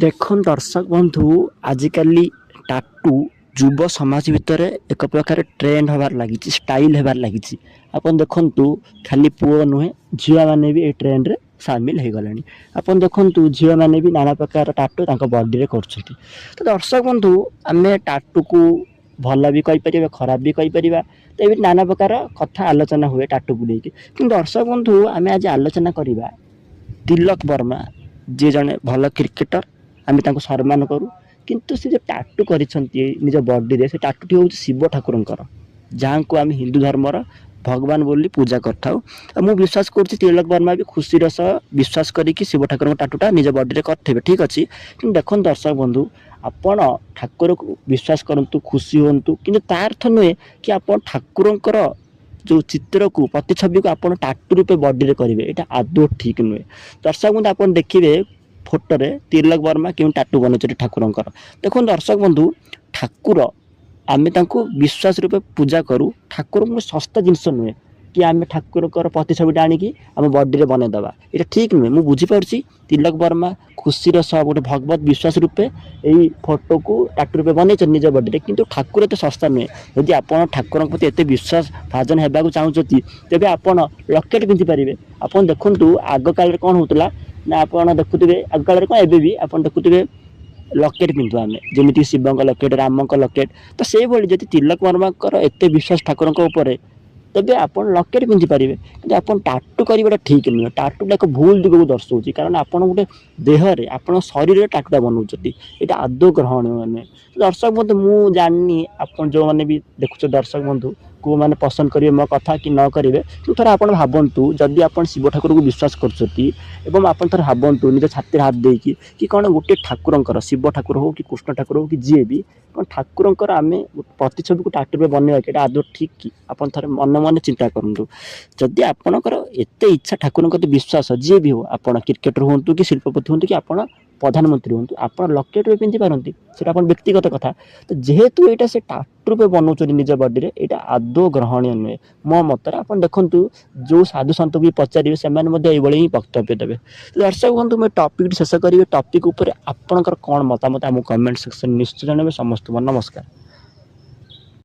ଦେଖୁନ୍ ଦର୍ଶକ ବନ୍ଧୁ, ଆଜିକାଲି ଟାଟୁ ଯୁବ ସମାଜ ଭିତରେ ଏକ ପ୍ରକାର ଟ୍ରେଣ୍ଡ ହେବାର ଲାଗିଛି, ଷ୍ଟାଇଲ୍ ହେବାର ଲାଗିଛି। ଆପଣ ଦେଖନ୍ତୁ, ଖାଲି ପୁଅ ନୁହେଁ, ଝିଅମାନେ ବି ଏହି ଟ୍ରେଣ୍ଡରେ ସାମିଲ ହୋଇଗଲେଣି। ଆପଣ ଦେଖନ୍ତୁ, ଝିଅମାନେ ବି ନାନା ପ୍ରକାର ଟାଟୁ ତାଙ୍କ ବଡ଼ିରେ କରୁଛନ୍ତି। ତ ଦର୍ଶକ ବନ୍ଧୁ, ଆମେ ଟାଟୁକୁ ଭଲ ବି କହିପାରିବା, ଖରାପ ବି କହିପାରିବା। ତ ଏମିତି ନାନା ପ୍ରକାର କଥା ଆଲୋଚନା ହୁଏ ଟାଟୁକୁ ନେଇକି। କିନ୍ତୁ ଦର୍ଶକ ବନ୍ଧୁ, ଆମେ ଆଜି ଆଲୋଚନା କରିବା ତିଲକ ବର୍ମା, ଯିଏ ଜଣେ ଭଲ କ୍ରିକେଟର। ଆମେ ତାଙ୍କୁ ସମ୍ମାନ କରୁ, କିନ୍ତୁ ସେ ଯେଉଁ ଟାଟୁ କରିଛନ୍ତି ନିଜ ବଡ଼ିରେ, ସେ ଟାଟୁଟି ହେଉଛି ଶିବ ଠାକୁରଙ୍କର, ଯାହାଙ୍କୁ ଆମେ ହିନ୍ଦୁ ଧର୍ମର ଭଗବାନ ବୋଲି ପୂଜା କରିଥାଉ। ଆଉ ମୁଁ ବିଶ୍ୱାସ କରୁଛି ତିଲକ ବର୍ମା ବି ଖୁସିର ସହ ବିଶ୍ୱାସ କରିକି ଶିବ ଠାକୁରଙ୍କ ଟାଟୁଟା ନିଜ ବଡ଼ିରେ କରିଥିବେ, ଠିକ୍ ଅଛି। କିନ୍ତୁ ଦେଖନ୍ତୁ ଦର୍ଶକ ବନ୍ଧୁ, ଆପଣ ଠାକୁରକୁ ବିଶ୍ୱାସ କରନ୍ତୁ, ଖୁସି ହୁଅନ୍ତୁ, କିନ୍ତୁ ତା ଅର୍ଥ ନୁହେଁ କି ଆପଣ ଠାକୁରଙ୍କର ଯେଉଁ ଚିତ୍ରକୁ, ପ୍ରତିଛବିକୁ ଆପଣ ଟାଟୁ ରୂପେ ବଡ଼ିରେ କରିବେ। ଏଇଟା ଆଦୌ ଠିକ୍ ନୁହେଁ। ଦର୍ଶକ ବନ୍ଧୁ, ଆପଣ ଦେଖିବେ ଫଟୋରେ ତିଲକ ବର୍ମା କେଉଁ ଟାଟୁ ବନେଇଛନ୍ତି ଠାକୁରଙ୍କର। ଦେଖନ୍ତୁ ଦର୍ଶକ ବନ୍ଧୁ, ଠାକୁର ଆମେ ତାଙ୍କୁ ବିଶ୍ୱାସ ରୂପେ ପୂଜା କରୁ। ଠାକୁରଙ୍କୁ ଶସ୍ତା ଜିନିଷ ନୁହେଁ କି ଆମେ ଠାକୁରଙ୍କର ପ୍ରତିଛବିଟା ଆଣିକି ଆମ ବଡ଼ିରେ ବନେଇଦେବା, ଏଇଟା ଠିକ୍ ନୁହେଁ। ମୁଁ ବୁଝିପାରୁଛି ତିଲକ ବର୍ମା ଖୁସିର ସହ ଗୋଟେ ଭଗବତ ବିଶ୍ୱାସ ରୂପେ ଏଇ ଫଟୋକୁ ଟାଟୁ ରୂପେ ବନେଇଛନ୍ତି ନିଜ ବଡ଼ିରେ, କିନ୍ତୁ ଠାକୁର ଏତେ ଶସ୍ତା ନୁହେଁ। ଯଦି ଆପଣ ଠାକୁରଙ୍କ ପ୍ରତି ଏତେ ବିଶ୍ୱାସ ଭାଜନ ହେବାକୁ ଚାହୁଁଛନ୍ତି, ତେବେ ଆପଣ ଲକେଟ୍ ପିନ୍ଧିପାରିବେ। ଆପଣ ଦେଖନ୍ତୁ, ଆଗ କାଳରେ କ'ଣ ହେଉଥିଲା ନା, ଆପଣ ଦେଖୁଥିବେ ଆଗ କାଳରେ କ'ଣ, ଏବେ ବି ଆପଣ ଦେଖୁଥିବେ ଲକେଟ୍ ପିନ୍ଧୁ ଆମେ, ଯେମିତି ଶିବଙ୍କ ଲକେଟ୍, ରାମଙ୍କ ଲକେଟ୍। ତ ସେଇଭଳି ଯଦି ତିଲକ ବର୍ମାଙ୍କର ଏତେ ବିଶ୍ୱାସ ଠାକୁରଙ୍କ ଉପରେ, ତେବେ ଆପଣ ଲକେଟ୍ ପିନ୍ଧିପାରିବେ। କିନ୍ତୁ ଆପଣ ଟାଟୁ କରିବାଟା ଠିକ୍ ନୁହେଁ। ଟାଟୁଟା ଏକ ଭୁଲ ଦିଗକୁ ଦର୍ଶାଉଛି, କାରଣ ଆପଣ ଗୋଟେ ଦେହରେ, ଆପଣ ଶରୀରରେ ଟାଟୁଟା ବନାଉଛନ୍ତି। ଏଇଟା ଆଦୌ ଗ୍ରହଣୀୟ ନୁହେଁ। ଦର୍ଶକ ବନ୍ଧୁ, ମୁଁ ଜାଣିନି ଆପଣ ଯେଉଁମାନେ ବି ଦେଖୁଛ ଦର୍ଶକ ବନ୍ଧୁ, କେଉଁମାନେ ପସନ୍ଦ କରିବେ ମୋ କଥା କି ନ କରିବେ। କିନ୍ତୁ ଥରେ ଆପଣ ଭାବନ୍ତୁ, ଯଦି ଆପଣ ଶିବ ଠାକୁରକୁ ବିଶ୍ୱାସ କରୁଛନ୍ତି ଏବଂ ଆପଣ ଥରେ ଭାବନ୍ତୁ ନିଜ ଛାତିରେ ହାତ ଦେଇକି, କି କ'ଣ ଗୋଟିଏ ଠାକୁରଙ୍କର, ଶିବ ଠାକୁର ହେଉ କି କୃଷ୍ଣ ଠାକୁର ହେଉ କି ଯିଏ ବି, କ'ଣ ଠାକୁରଙ୍କର ଆମେ ପ୍ରତିଛବିକୁ ଟାଟୁ ରୂପେ ବନେଇବା, ଏଇଟା ଆଦୌ ଠିକ୍ କି? ଆପଣ ଥରେ ମନେ ମନେ ଚିନ୍ତା କରନ୍ତୁ। ଯଦି ଆପଣଙ୍କର ଏତେ ଇଚ୍ଛା, ଠାକୁରଙ୍କ ପ୍ରତି ବିଶ୍ୱାସ, ଯିଏ ବି ହେଉ, ଆପଣ କ୍ରିକେଟର ହୁଅନ୍ତୁ କି ଶିଳ୍ପପତି ହୁଅନ୍ତୁ କି ଆପଣ ପ୍ରଧାନମନ୍ତ୍ରୀ ହୁଅନ୍ତୁ, ଆପଣ ଲକେଟ୍ ରୂପେ ପିନ୍ଧିପାରନ୍ତି, ସେଇଟା ଆପଣ ବ୍ୟକ୍ତିଗତ କଥା। ତ ଯେହେତୁ ଏଇଟା ସେ ଟାଟୁ ରୂପେ ବନାଉଛନ୍ତି ନିଜ ବଡ଼ିରେ, ଏଇଟା ଆଦୌ ଗ୍ରହଣୀୟ ନୁହେଁ ମୋ ମତରେ। ଆପଣ ଦେଖନ୍ତୁ, ଯେଉଁ ସାଧୁ ସନ୍ତକୁ ବି ପଚାରିବେ, ସେମାନେ ମଧ୍ୟ ଏଇଭଳି ହିଁ ବକ୍ତବ୍ୟ ଦେବେ। ଦର୍ଶକ ବନ୍ଧୁ, ମୁଁ ଟପିକଟି ଶେଷ କରିବି। ଟପିକ୍ ଉପରେ ଆପଣଙ୍କର କ'ଣ ମତାମତ ଆମକୁ କମେଣ୍ଟ ସେକ୍ସନ୍ ନିଶ୍ଚୟ ଜଣାଇବେ। ସମସ୍ତଙ୍କୁ ନମସ୍କାର।